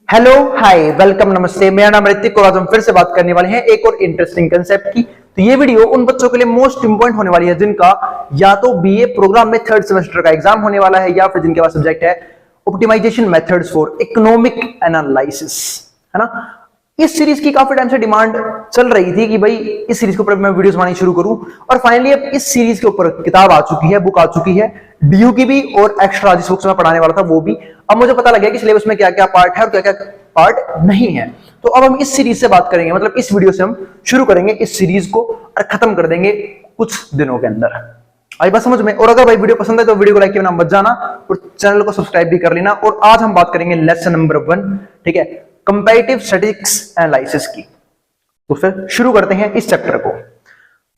Hello hi welcome नमस्ते, मेरा नाम ऋतिक और आज हम फिर से बात करने वाले हैं एक और इंटरेस्टिंग कंसेप्ट की। तो ये वीडियो उन बच्चों के लिए मोस्ट इंपोर्टेंट होने वाली है जिनका या तो बीए प्रोग्राम में थर्ड सेमेस्टर का एग्जाम होने वाला है या फिर जिनके पास सब्जेक्ट है optimization methods for economic analysis, है ना। इस सीरीज की काफी टाइम से डिमांड चल रही थी कि भाई इस सीरीज के ऊपर मैं वीडियोस बनानी शुरू करूं और फाइनली अब इस सीरीज के ऊपर किताब आ चुकी है, बुक आ चुकी है, डीयू की भी और एक्स्ट्रा जिस बुक्स में पढ़ाने वाला था वो भी। अब मुझे पता लग गया कि सिलेबस में क्या क्या पार्ट है और क्या क्या पार्ट नहीं है। तो अब हम इस सीरीज से बात करेंगे, मतलब इस वीडियो से हम शुरू करेंगे इस सीरीज को और खत्म कर देंगे कुछ दिनों के अंदर। आई बात समझ में? और अगर भाई वीडियो पसंद है तो वीडियो को लाइक करना मत जाना और चैनल को सब्सक्राइब भी कर लेना। और आज हम बात करेंगे लेसन नंबर 1, ठीक है, कंपैरेटिव स्टैटिस्टिक्स एनालिसिस की। तो फिर शुरू करते हैं इस चैप्टर को।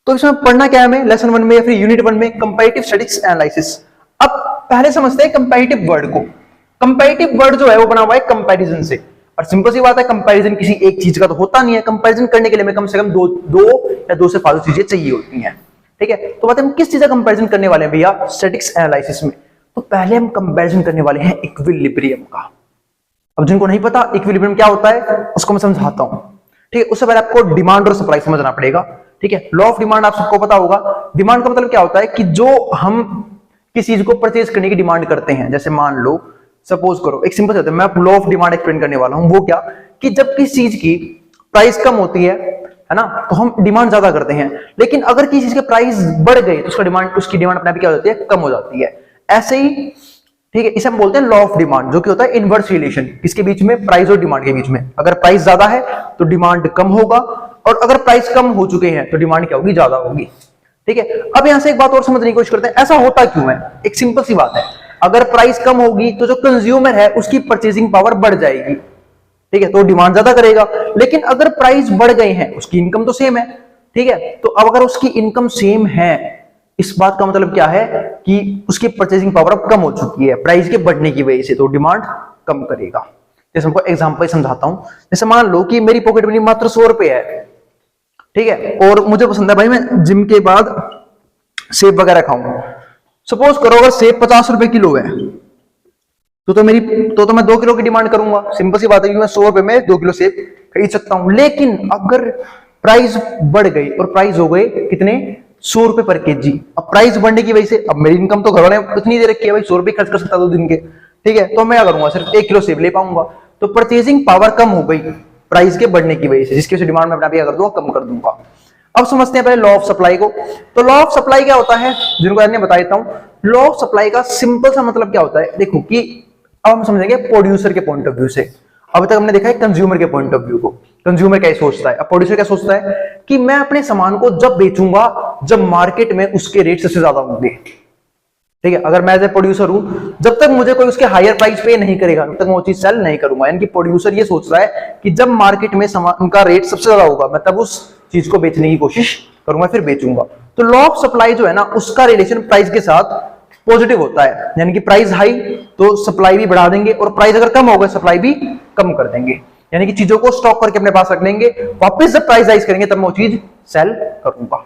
तो इसमें पढ़ना क्या है हमें लेसन 1 में या फिर यूनिट 1 में, कंपैरेटिव स्टैटिस्टिक्स एनालिसिस। अब पहले समझते हैं कंपैरेटिव वर्ड को। कंपैरेटिव वर्ड जो है वो बना हुआ है कंपैरिजन से, और सिंपल सी बात है कंपैरिजन किसी एक चीज का तो होता नहीं है। कंपैरिजन करने के लिए हमें कम से कम दो या दो से फालतू चीजें चाहिए होती हैं, ठीक है। तो बात हम किस चीज का कंपैरिजन करने वाले हैं भैया स्टैटिस्टिक्स एनालिसिस में? तो पहले हम कंपैरिजन करने वाले हैं इक्विलिब्रियम का। अब जिनको नहीं पता इक्विलिब्रियम क्या होता है उसको मैं समझाता हूं, ठीक है। उससे पहले आपको डिमांड और सप्लाई समझना पड़ेगा, ठीक है। लॉ ऑफ डिमांड आप सबको पता होगा। डिमांड का मतलब क्या होता है कि जो हम किसी चीज को परचेज करने की डिमांड करते हैं, जैसे मान लो सपोज करो एक सिंपल होता है, मैं लॉ ऑफ डिमांड एक्सप्लेन करने वाला हूं। वो क्या कि जब किसी चीज की प्राइस कम होती है ना, तो हम डिमांड ज्यादा करते हैं, लेकिन अगर किसी चीज के प्राइस बढ़ गए तो उसकी डिमांड अपने आप क्या हो जाती है, कम हो जाती है। ऐसे ही, ठीक है, इसे हम बोलते हैं लॉ ऑफ डिमांड, जो कि होता है इनवर्स रिलेशन किसके बीच में, प्राइस और डिमांड के बीच में। अगर प्राइस ज्यादा है तो डिमांड कम होगा, और अगर प्राइस कम हो चुके हैं तो डिमांड क्या होगी, ज्यादा होगी, ठीक है। अब यहां से एक बात और समझने की कोशिश करते हैं, ऐसा होता क्यों है। एक सिंपल सी बात है, अगर प्राइस कम होगी तो जो कंज्यूमर है उसकी परचेजिंग पावर बढ़ जाएगी, ठीक है, तो डिमांड ज्यादा करेगा। लेकिन अगर प्राइस बढ़ गए हैं, उसकी इनकम तो सेम है, ठीक है। तो अब अगर उसकी इनकम सेम है, इस बात का मतलब क्या है कि उसकी परचेजिंग पावर अब कम हो चुकी है प्राइस के बढ़ने की वजह से, तो डिमांड कम करेगा। जैसे हमको एग्जांपल समझाता हूं। जैसे मान लो कि मेरी पॉकेट मनी मात्र 100 रुपए है, ठीक है, और मुझे पसंद है भाई मैं जिम के बाद सेब वगैरह खाऊं। सपोज करो अगर सेब 50 रुपए किलो है तो मैं 2 किलो की डिमांड करूंगा। सिंपल सी बात है कि मैं 100 रुपए में 2 किलो सेब खरीद सकता हूं। लेकिन अगर प्राइस बढ़ गई और प्राइस हो गए कितने, 100 रुपए पर केजी। अब प्राइस बढ़ने की वजह से अब मेरी इनकम तो घर वाले इतनी दे रखी है भाई, 100 रुपए खर्च कर सकता 2 दिन के, ठीक है। तो मैं क्या करूंगा, सिर्फ 1 किलो सेब ले पाऊंगा। तो परचेजिंग पावर कम हो गई प्राइस के बढ़ने की वजह से, जिसकी वजह से डिमांड में अपना क्या कर दूंगा, कम कर दूंगा। अब समझते हैं पहले लॉ ऑफ सप्लाई को। तो लॉ ऑफ सप्लाई क्या होता है, जिनको मैंने बता देता हूं। लॉ ऑफ सप्लाई का सिंपल सा मतलब क्या होता है, देखो कि अब हम समझेंगे प्रोड्यूसर के पॉइंट ऑफ व्यू से। अब तक हमने देखा है कंज्यूमर के पॉइंट ऑफ व्यू को, कंज्यूमर क्या सोचता है। अब प्रोड्यूसर क्या सोचता है कि मैं अपने सामान को जब बेचूंगा जब मार्केट में उसके रेट सबसे ज्यादा होंगे, ठीक है। अगर मैं एज ए प्रोड्यूसर हूं, जब तक मुझे कोई उसके हायर प्राइस पे नहीं करेगा तब तक मैं वो चीज सेल नहीं करूंगा। यानी कि प्रोड्यूसर ये सोच रहा है कि जब मार्केट में सामान का रेट सबसे ज्यादा होगा मैं तब उस चीज को बेचने की कोशिश करूंगा, फिर बेचूंगा। तो लॉ ऑफ सप्लाई जो है ना, उसका रिलेशन प्राइस के साथ पॉजिटिव होता है। यानी कि प्राइस हाई तो सप्लाई भी बढ़ा देंगे, और प्राइस अगर कम हो गए सप्लाई भी कम कर देंगे। यानी कि चीजों को स्टॉक करके अपने पास रख लेंगे, वापस जब प्राइस राइज करेंगे तब मैं वो चीज सेल करूंगा।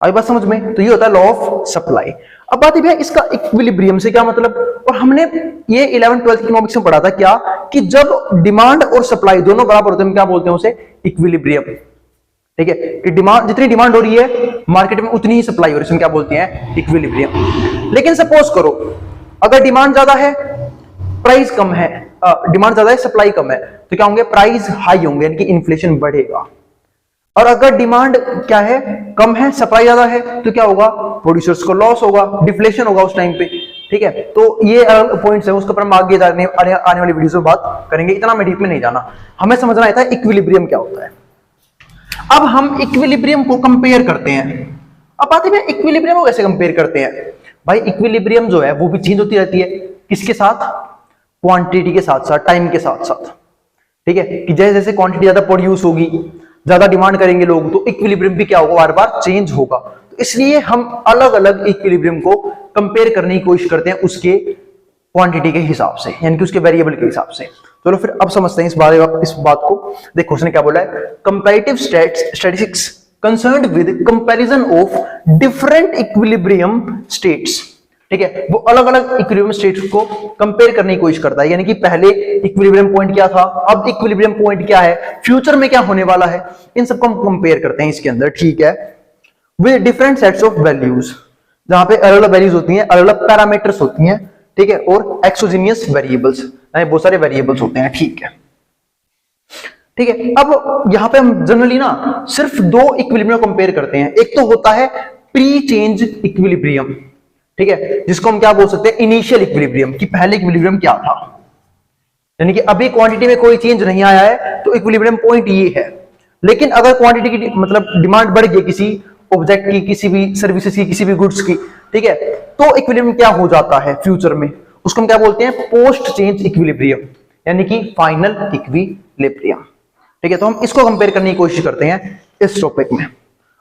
आई बात समझ में? तो ये होता है लॉ ऑफ सप्लाई। अब बात है भैया इसका इक्विलिब्रियम से क्या मतलब, और हमने ये 11th 12th इकोनॉमिक्स में पढ़ा था क्या कि जब डिमांड और सप्लाई दोनों बराबर होते हैं, हम क्या बोलते हैं उसे, इक्विलिब्रियम, ठीक है। कि डिमांड, जितनी डिमांड हो रही है मार्केट में उतनी ही सप्लाई हो रही है, क्या बोलते हैं, इक्विलिब्रियम। लेकिन सपोज करो अगर डिमांड ज्यादा है प्राइस कम है, डिमांड ज्यादा है सप्लाई कम है, तो क्या होंगे, प्राइस हाई होंगे, यानी कि इन्फ्लेशन बढ़ेगा। और अगर डिमांड क्या है, कम है, सप्लाई ज्यादा है, तो क्या होगा, प्रोड्यूसर्स को लॉस होगा, डिफ्लेशन होगा उस टाइम पे, ठीक है। तो ये पॉइंट्स है, उसके ऊपर हम आगे आने वाली वीडियोस में बात करेंगे, इतना मैं डीप में नहीं जाना। हमें समझना है इक्विलिब्रियम क्या होता है। अब हम इक्विलिब्रियम को कंपेयर करते हैं। अब बात है इक्विलिब्रियम को कैसे कंपेयर करते हैं भाई। इक्विलिब्रियम जो है वो भी चेंज होती रहती है, किसके साथ, क्वांटिटी के साथ साथ, टाइम के साथ साथ, ठीक है। कि जैसे जैसे क्वांटिटी ज्यादा प्रोड्यूस होगी, ज्यादा डिमांड करेंगे लोग, तो इक्विलिब्रियम भी क्या होगा, बार बार चेंज होगा। तो इसलिए हम अलग अलग इक्विलिब्रियम को कंपेयर करने की कोशिश करते हैं उसके क्वांटिटी के हिसाब से, यानी कि उसके वेरिएबल के हिसाब से। चलो फिर अब समझते हैं इस बात को। देखो उसने क्या बोला है, comparative statistics concerned with comparison of different equilibrium states ठीक है, वो अलग अलग इक्विलिब्रियम स्टेट्स को कंपेयर करने की कोशिश करता है, यानी कि पहले इक्विलिब्रियम पॉइंट क्या था, अब इक्विलिब्रियम पॉइंट क्या है, फ्यूचर में क्या होने वाला है, इन सबको हम कंपेयर करते हैं इसके अंदर। ठीक है, with different sets of values, जहां पे अलग अलग वैल्यूज होती हैं, अलग अलग पैरामीटर्स होती हैं, ठीक है, और एक्सोजीनियस वेरिएबल्स, बहुत सारे वेरिएबल्स होते हैं। ठीक है, ठीक है, अब यहां पे हम जनरली ना सिर्फ दो इक्विलिब्रियम कंपेयर करते हैं। एक तो होता है प्री चेंज इक्विलिब्रियम, ठीक है, जिसको हम क्या बोल सकते हैं, इनिशियल इक्विलिब्रियम, कि पहले इक्विलिब्रियम क्या था, यानी कि अभी क्वांटिटी में कोई चेंज नहीं आया है तो इक्विलिब्रियम पॉइंट ये है। लेकिन अगर क्वांटिटी की मतलब डिमांड बढ़ गई किसी ऑब्जेक्ट की, किसी भी सर्विसेज की, किसी भी गुड्स की, ठीक है, तो इक्विलिब्रियम क्या हो जाता है फ्यूचर में, उसको हम क्या बोलते हैं, पोस्ट चेंज इक्विलिब्रियम, यानी कि फाइनल इक्विलिब्रियम। ठीक है, तो हम इसको कंपेयर करने की कोशिश करते हैं इस टॉपिक में।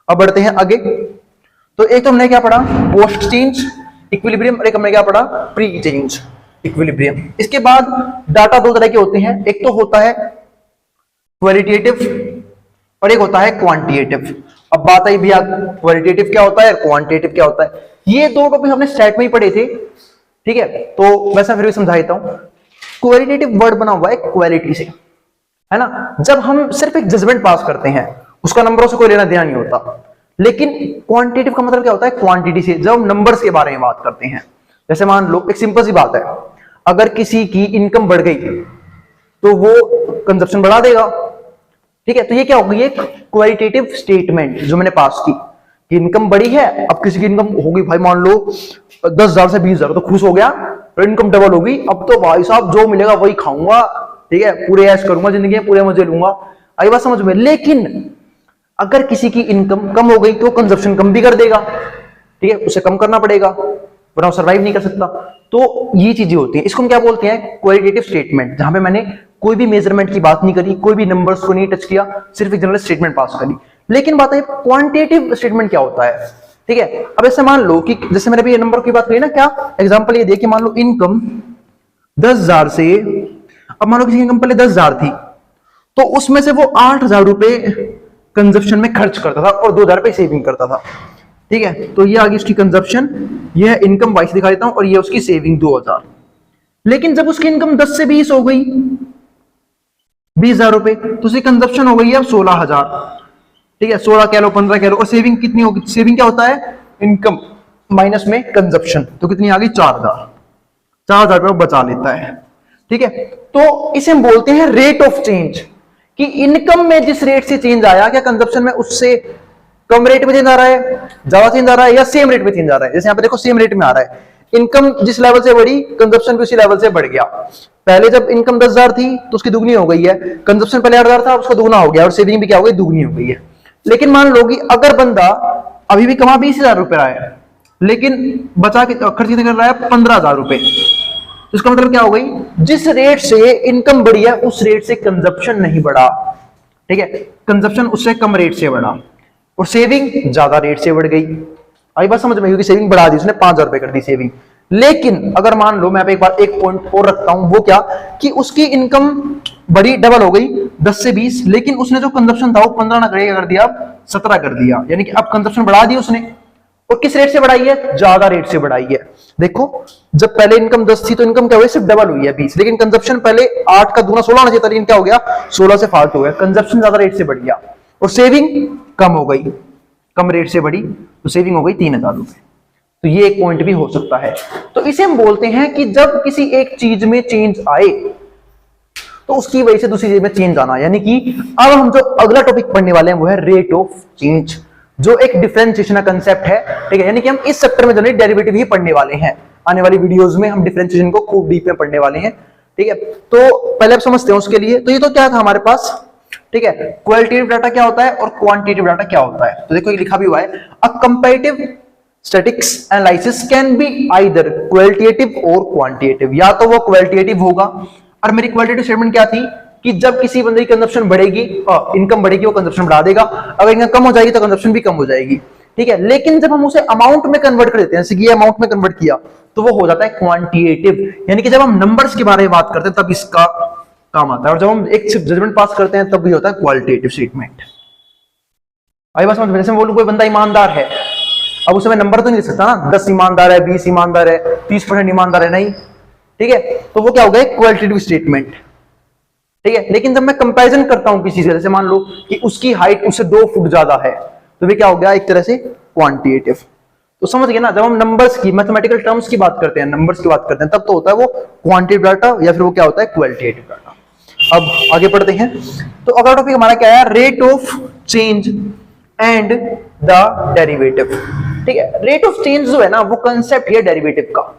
अब बढ़ते हैं आगे। तो एक तो हमने क्या पढ़ा, पोस्ट चेंज इक्विलिब्रियम, और एक हमने क्या पढ़ा, प्री चेंज इक्विलिब्रियम। इसके बाद डाटा दो तरह के होते हैं, एक तो होता है क्वालिटेटिव और एक होता है क्वांटिटेटिव। अब बात आई भैया क्वालिटेटिव क्या होता है, क्वांटिटेटिव क्या होता है, ये दो टॉपिक हमने स्टैट में ही पढ़े थे। ठीक है, तो वैसा फिर भी समझा देता हूं। क्वालिटेटिव वर्ड बना हुआ है क्वालिटी से, है ना, जब हम सिर्फ एक जजमेंट पास करते हैं, उसका नंबरों से कोई लेना देना नहीं होता। लेकिन क्वांटिटेटिव का मतलब क्या होता है, क्वांटिटी से, जब हम नंबर्स के बारे में बात करते हैं। जैसे मान लो एक सिंपल सी बात है, अगर किसी की इनकम बढ़ गई तो वो कंजप्शन बढ़ा देगा। ठीक है, तो ये क्या होगी, एक क्वालिटेटिव स्टेटमेंट जो मैंने पास की, कि इनकम बढ़ी है, अब किसी की इनकम होगी भाई मान लो 10,000 से 20,000, तो खुश हो गया, तो इनकम डबल होगी, अब तो भाई साहब जो मिलेगा वही खाऊंगा, ठीक है, पूरे ऐश करूंगा जिंदगी में, पूरे मजे लूंगा। आई बात समझ में। लेकिन अगर किसी की इनकम कम हो गई तो कंजप्शन कम भी कर देगा, ठीक है, उसे कम करना पड़ेगा वरना वो सर्वाइव नहीं कर सकता। तो ये चीजें होती हैं, इसको हम क्या बोलते हैं, क्वालिटेटिव स्टेटमेंट, जहां पे मैंने कोई भी मेजरमेंट की बात नहीं करी, कोई भी नंबर्स को नहीं टच किया, सिर्फ एक जनरल स्टेटमेंट पास करी। लेकिन बात है क्वांटिटेटिव स्टेटमेंट क्या होता है। ठीक है, अब ऐसे मान लो कि जैसे मैंने भी ये नंबर की बात करी ना, क्या एग्जांपल ये देखिए, मान लो इनकम 10,000 से, अब मान लो किसी की इनकम पहले 10,000 थी, तो उसमें से वो 8,000 रुपए कंजप्शन में खर्च करता था और 2,000 रुपए सेविंग करता था। ठीक है, तो ये आगे उसकी कंजप्शन, ये है इनकम 22 दिखा देता हूं, और ये उसकी सेविंग 2,000। लेकिन जब उसकी इनकम 10 से 20 हो गई, 20,000 रुपए, तो उसकी कंजप्शन हो गई अब 16,000। ठीक है, 16 कह लो, 15 कह लो, और सेविंग कितनी होगी, सेविंग क्या होता है, इनकम माइनस में कंजप्शन, तो कितनी आ गई, 4,000 रुपए बचा लेता है। ठीक है, तो इसे हम बोलते हैं रेट ऑफ चेंज, कि इनकम में जिस रेट से चेंज आया, क्या कंजप्शन में उससे कम रेट में चेंज आ रहा है, ज्यादा चेंज आ रहा है, या सेम रेट में चेंज आ रहा है। जैसे यहां पे देखो सेम रेट में आ रहा है, इनकम जिस लेवल से बढ़ी, कंजप्शन भी उसी लेवल से बढ़ गया। पहले जब इनकम 10,000 थी तो उसकी दुगनी हो गई है, कंजप्शन पहले 8,000 था, उसका दुगना हो गया, और सेविंग भी क्या हो गई, दुगनी हो गई है। लेकिन मान लो कि अगर बंदा अभी भी कमा 20,000 रुपए रहा है, लेकिन बचा के खर्च कितने कर रहा है, 15,000 रुपए, तो इसका मतलब क्या हो गई, जिस रेट से इनकम बढ़ी है उस रेट से कंजप्शन नहीं बढ़ा। ठीक है, कंजप्शन उससे कम रेट से बढ़ा, और सेविंग ज्यादा रेट से बढ़ गई। आई बात समझ में, क्योंकि सेविंग बढ़ा दी उसने, 5,000 रुपए कर दी सेविंग। लेकिन अगर मान लो, मैं एक बार एक पॉइंट और रखता हूं, वो क्या, कि उसकी इनकम बड़ी डबल हो गई 10 से 20, लेकिन उसने जो कंजप्शन था वो 15 ना कर दिया, 17 कर दिया, यानी कि अब कंजप्शन बढ़ा दी उसने। और किस रेट से बढ़ाई है, ज्यादा रेट से बढ़ाई है। देखो, जब पहले इनकम 10 थी तो इनकम क्या हुई, सिर्फ डबल हुई है 20, लेकिन कंजप्शन पहले 8 का दूना 16 होना चाहिए था, लेकिन क्या हो गया, 16 से फाल्ट हो गया, कंजप्शन ज्यादा रेट से बढ़ गया, और सेविंग कम हो गई, कम रेट से बढ़ी, तो सेविंग हो गई 3,000 रुपए। तो ये एक पॉइंट भी हो सकता है। तो इसे हम बोलते हैं कि जब किसी एक चीज में चेंज आए तो उसकी वजह से दूसरी चीज में चेंज आना, यानी कि अब हम जो अगला टॉपिक पढ़ने वाले हैं वो है रेट ऑफ चेंज, जो एक डिफरेंशिएशन का कांसेप्ट है। ठीक है, यानी कि हम इस चैप्टर में जनरली डेरिवेटिव ही पढ़ने वाले हैं, आने वाली वीडियोस में हम डिफरेंशिएशन को खूब डीप में पढ़ने वाले हैं। ठीक है, तो पहले आप समझते हैं उसके लिए। तो ये तो क्या था हमारे पास, ठीक है, क्वालिटेटिव डाटा क्या होता है और क्वांटिटेटिव डाटा क्या होता है। तो देखो ये लिखा भी हुआ है, अ comparative statics analysis can be either qualitative और क्वांटिटेटिव, या तो वो क्वालिटेटिव होगा। और मेरी क्वालिटेटिव स्टेटमेंट क्या थी, कि जब किसी बंदे की कंजप्शन बढ़ेगी, इनकम बढ़ेगी, वो कंजप्शन बढ़ा देगा, अगर इनकम कम हो जाएगी तो कंजप्शन भी कम हो जाएगी। ठीक है, लेकिन जब हम उसे अमाउंट में कन्वर्ट कर देते हैं, जैसे कि अमाउंट में कन्वर्ट किया, तो वो हो जाता है क्वांटिटेटिव, यानी कि जब हम नंबर्स के बारे में बात करते हैं तब इसका काम आता है, और जब हम एक जजमेंट पास करते हैं तब भी होता है क्वालिटेटिव स्टेटमेंट। आई बात समझ में। जैसे बोलूं कोई बंदा ईमानदार है, अब उसमें नंबर तो नहीं लिख सकता ना, 10 ईमानदार है, 20 ईमानदार है, 30% ईमानदार है, नहीं। ठीक है, तो वो क्या हो गया, क्वालिटेटिव स्टेटमेंट। ठीक है, लेकिन जब मैं कंपैरिजन करता हूं किसी से, जैसे मान लो कि उसकी हाइट उससे 2 फुट ज्यादा है, तो वे क्या हो गया, एक तरह से क्वांटिटेटिव। तो समझ गए ना, जब हम नंबर्स की, मैथमेटिकल टर्म्स की बात करते हैं, नंबर्स की बात करते हैं, तब तो होता है वो क्वांटिटेटिव डाटा या फिर वो क्या होता है, क्वालिटेटिव डाटा। अब आगे पढ़ते हैं। तो अगला टॉपिक हमारा क्या है, rate of change and the derivative. ठीक है, रेट ऑफ चेंज जो है ना, वो कंसेप्ट है डेरिवेटिव का।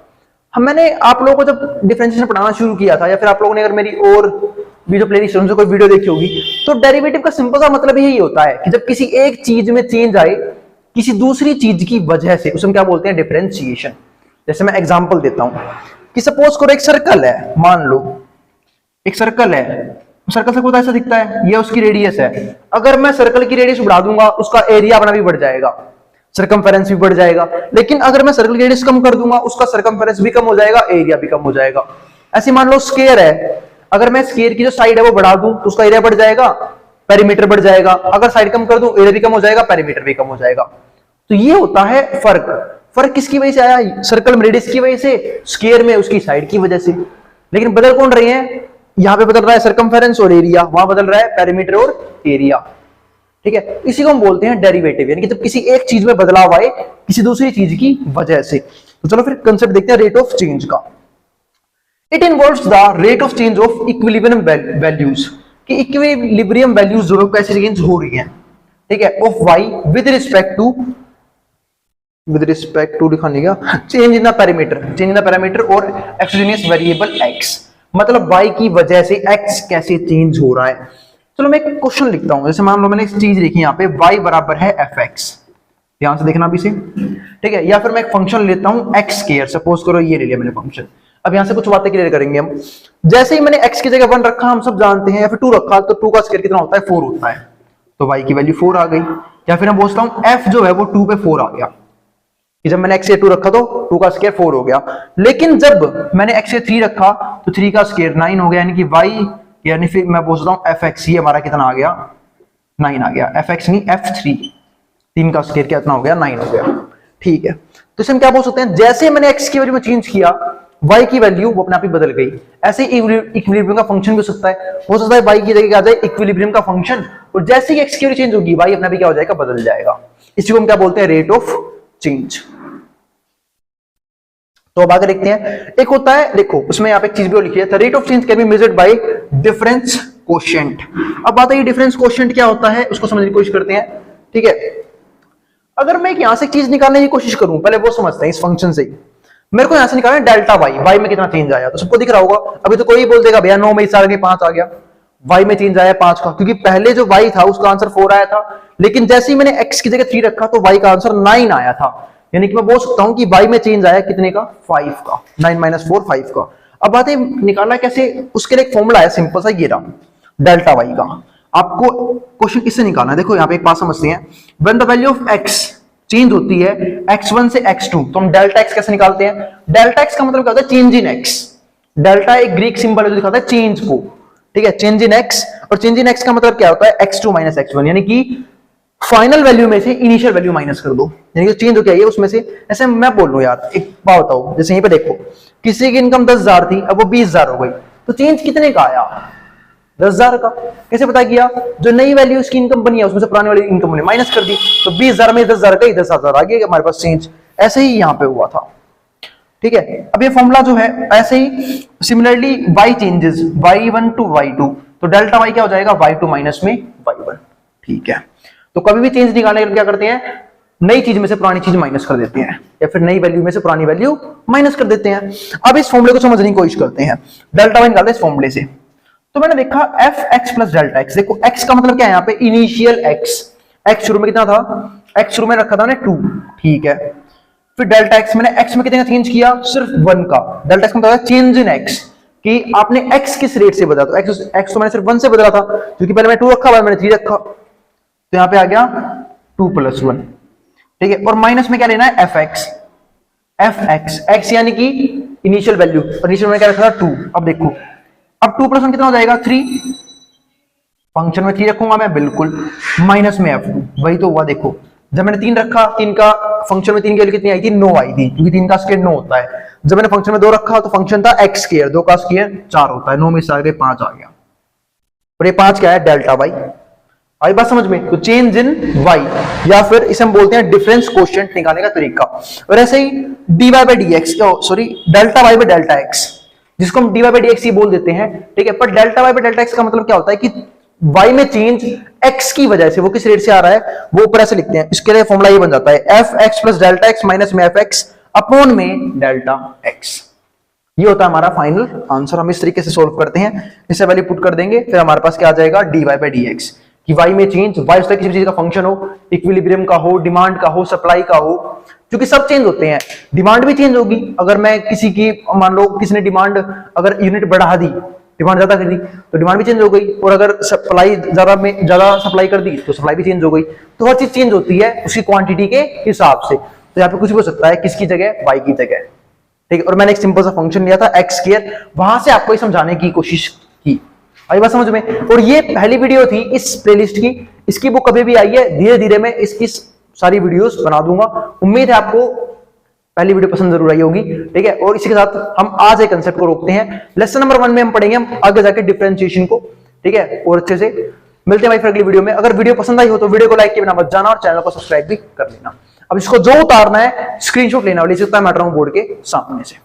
मैंने आप लोगों को जब डिफरेंशिएशन पढ़ाना शुरू किया था, या फिर आप लोगों ने अगर मेरी और भी जो प्लेलिस्ट है उनसे कोई वीडियो देखी होगी, तो डेरिवेटिव का सिंपल सा मतलब यही होता है कि जब किसी एक चीज में चेंज आए किसी दूसरी चीज की वजह से, उसे हम क्या बोलते हैं, डिफरेंशिएशन। जैसे मैं एग्जांपल देता हूं कि सपोज करो एक सर्कल है, मान लो एक सर्कल है, सर्कल से ऐसा दिखता है, ये उसकी रेडियस है। अगर मैं सर्कल की रेडियस बढ़ा दूंगा, उसका एरिया अपना भी बढ़ जाएगा, सर्कमफेरेंस भी बढ़ जाएगा। लेकिन अगर मैं सर्कल की रेडियस कम कर दूंगा, उसका सर्कमफेरेंस भी कम हो जाएगा, एरिया भी कम हो जाएगा। ऐसे मान लो स्क्वायर है, अगर मैं स्क्वायर की जो साइड है वो बढ़ा दूं तो उसका एरिया बढ़ जाएगा, पेरीमीटर बढ़ जाएगा। अगर साइड कम कर दूं, एरिया भी कम हो जाएगा, पेरीमीटर भी कम हो जाएगा। तो ये होता है फर्क। फर्क किसकी वजह से आया, सर्कल में रेडियस की वजह से, स्क्वायर में उसकी साइड की वजह से। लेकिन बदल कौन रहे हैं, यहां पे बदल रहा है सर्कमफेरेंस और एरिया, वहां बदल रहा है पेरीमीटर और एरिया। ठीक है, इसी को हम बोलते हैं डेरिवेटिव, यानी कि जब किसी एक चीज में बदलाव आए किसी दूसरी चीज की वजह से। तो चलो फिर कंसेप्ट देखते हैं रेट ऑफ चेंज का। It involves the rate of change of equilibrium values, कि इक्विलिब्रियम वैल्यूज जो कैसे चेंज हो रही हैं, ठीक है, of y with respect to दिखाने का चेंज इन द पैरामीटर और एक्सोजेनियस वेरिएबल x, मतलब y की वजह से x कैसे चेंज हो रहा है। चलो मैं एक क्वेश्चन लिखता हूं, जैसे मान लो मैंने एक चीज लिखी यहां पे, y बराबर है fx, ध्यान से देखना अभी से। ठीक है, या फिर मैं एक फंक्शन लेता हूं x स्क्वायर, सपोज करो ये ले लिया मैंने फंक्शन। अब यहां से कुछ बातें क्लियर करेंगे हम। जैसे ही मैंने x की जगह 1 रखा, हम सब जानते हैं, या फिर 2 रखा, तो 2 का स्क्वायर कितना होता है, 4 होता है, तो y की वैल्यू 4 आ गई। या फिर मैं बोलता हूं f जो है वो 2 पे 4 आ गया, कि जब मैंने x से 2 रखा तो 2 का स्क्वायर 4 हो गया। लेकिन जब मैंने x से 3 रखा तो 3 का स्क्वायर 9 हो गया, यानी कि y, यानी फिर मैं बोलता हूं fx, ये हमारा कितना आ गया, 9 आ गया। fx नहीं f3, 3 का स्क्वायर कितना हो गया, 9 हो गया। ठीक है, तो इसे हम क्या बोल सकते हैं, जैसे मैंने x की वैल्यू में चेंज किया, y की वैल्यू वो अपने आप ही बदल गई। ऐसे इक्विलिब्रियम का फंक्शन भी हो सकता है y की जगह आ जाए इक्विलिब्रियम का फंक्शन, और जैसे ही x की वैल्यू चेंज होगी y अपना भी क्या हो जाएगा, बदल जाएगा। इसी को हम क्या बोलते हैं, रेट ऑफ चेंज। तो अब आगे देखते हैं, एक होता है, देखो उसमें यहाँ पे एक चीज भी लिखी है, rate of change can be measured by difference quotient. अब बात है डिफरेंस कोशेंट क्या होता है, उसको समझने की कोशिश करते हैं। ठीक है, अगर मैं यहां से चीज निकालने की कोशिश करूं, पहले वो समझते हैं इस फंक्शन से। मेरे को यहां से निकालना है डेल्टा वाई में कितना चेंज आया, तो सबको दिख रहा होगा। अभी तो कोई बोल देगा भैया 9 में 5 आ गया, y में चेंज आया 5 का, क्योंकि पहले जो y था उसका आंसर 4 आया था, लेकिन जैसे ही मैंने x की जगह 3 रखा तो y का आंसर 9 आया था। यानी कि मैं बोल सकता हूं कि y में चेंज आया कितने का, 5 का, 9 - 4 5 का। अब बात है निकालना कैसे, उसके लिए एक फॉर्मूला है सिंपल सा, ये रहा डेल्टा y का। आपको क्वेश्चन किससे निकालना है, देखो यहाँ पे एक बात समझते हैं, when the value of x change होती है x1 से x2, तो हम डेल्टा x कैसे निकालते हैं। डेल्टा x का मतलब क्या होता है, चेंज इन x। डेल्टा एक ग्रीक सिंबल है जो दिखाता है चेंज को। ठीक है, चेंज इन x, और चेंज इन x का मतलब क्या होता है, x2 - x1, यानी कि फाइनल वैल्यू में से इनिशियल वैल्यू माइनस कर दो, यानी कि चेंज हो क्या है उसमें से। ऐसे मैं बोल रहा हूं यार, एक बात बताओ, जैसे यहीं पे देखो किसी की इनकम 10,000 थी, अब वो 20,000 हो गई, तो चेंज कितने का आया, 10,000 का। कैसे पता किया, जो नई वैल्यू उसकी इनकम बनी है उसमें से पुरानी वाली इनकम ने माइनस कर दी, तो 20,000 में 10,000 का 10,000 आ गया हमारे पास चेंज। ऐसे ही यहां पे हुआ था। ठीक है, अब ये फॉर्मूला जो है, ऐसे ही similarly y changes y1 to y2, तो डेल्टा y क्या हो जाएगा, y2 माइनस में y1। ठीक है, तो कभी भी चेंज निकालने के लिए क्या करते हैं, नई चीज में से पुरानी चीज माइनस कर देते हैं, या फिर नई वैल्यू में से पुरानी वैल्यू माइनस कर देते हैं। अब इस फॉर्मूले को समझने की कोशिश करते हैं, डेल्टा y निकालते हैं इस फॉर्मूले से। तो मैंने देखा fx प्लस डेल्टा x, देखो x का मतलब क्या है यहाँ पे, इनिशियल x शुरू में कितना था, x शुरू में रखा था मैंने 2। ठीक है, फिर डेल्टा x मैंने x में कितने का चेंज किया, सिर्फ 1 का। डेल्टा x का मतलब चेंज इन x, कि आपने x किस रेट से बदला, तो x तो मैंने सिर्फ 1 से बदला था, क्योंकि पहले मैंने 2 रखा, बाद मैंने 3 रखा, तो यहाँ पे आ गया 2 + 1। ठीक है, और माइनस में क्या लेना है, fx x यानी कि इनिशियल वैल्यू, और इनिशियल में क्या रखा था 2। अब देखो, अब 2 + 1 कितना हो जाएगा, 3। फंक्शन में 3 रखूंगा मैं, बिल्कुल, माइनस में f2, वही तो हुआ। देखो जब मैंने 3 रखा, 3 का फंक्शन में 3 की वैल्यू कितनी आई थी, 9 आई थी, क्योंकि 3 का स्क्वायर 9 होता है। जब मैंने फंक्शन में 2 रखा तो फंक्शन था x स्क्वायर, 2 का स्क्वायर 4 होता है, 9 में से आगे 5 आ गया, और ये 5 क्या है, डेल्टा वाई। आई बात समझ में? तो चेंज इन y, या फिर इसे हम बोलते हैं डिफरेंस कोएफिशिएंट निकालने का तरीका। और ऐसे ही dy by dx, sorry delta y by delta x, जिसको हम dy बाय dx ही बोल देते हैं, ठीक है। पर delta y by delta x का मतलब क्या होता है कि y में चेंज x की वजह से, वो किस रेट से आ रहा है वो ऊपर ऐसे लिखते हैं। इसके लिए फॉर्मूला ये बन जाता है fx plus delta x minus में fx अपॉन में डेल्टा x। ये होता है हमारा फाइनल आंसर। हम इस तरीके से सोल्व करते हैं, इसे वैल्यू पुट कर देंगे, फिर हमारे पास क्या आ जाएगा, dy बाय dx, कि y में चेंज, y उसका किसी चीज का फंक्शन हो, इक्विलिब्रियम का हो, डिमांड का हो, सप्लाई का हो, क्योंकि सब चेंज होते हैं। डिमांड भी चेंज होगी, अगर मैं किसी की, मान लो किसी ने डिमांड अगर यूनिट बढ़ा दी, डिमांड ज्यादा कर दी तो डिमांड भी चेंज हो गई, और अगर सप्लाई ज्यादा सप्लाई कर दी तो सप्लाई भी चेंज हो गई। तो हर चीज चेंज होती है उसकी क्वांटिटी के हिसाब से। तो यहाँ पे कुछ भी हो सकता है, किसकी जगह, y की जगह, ठीक है। और मैंने एक सिंपल सा फंक्शन लिया था x स्क्वायर, वहां से आपको समझाने की कोशिश की। आई बात समझ में? और ये पहली वीडियो थी इस प्लेलिस्ट की, इसकी बुक कभी भी आई है, धीरे धीरे मैं इसकी सारी वीडियोस बना दूंगा। उम्मीद है आपको पहली वीडियो पसंद जरूर आई होगी, ठीक है। और इसी के साथ हम आज एक कंसेप्ट को रोकते हैं। लेसन नंबर 1 में हम पढ़ेंगे हम आगे जाके डिफरेंशिएशन को, ठीक है। और अच्छे से मिलते हैं भाई फिर अगली वीडियो में। अगर वीडियो पसंद आई हो तो वीडियो को लाइक किए बिना मत जाना, और चैनल को सब्सक्राइब भी कर लेना। अब इसको जो उतारना है, स्क्रीनशॉट लेना वाली, मैटर बोर्ड के सामने से।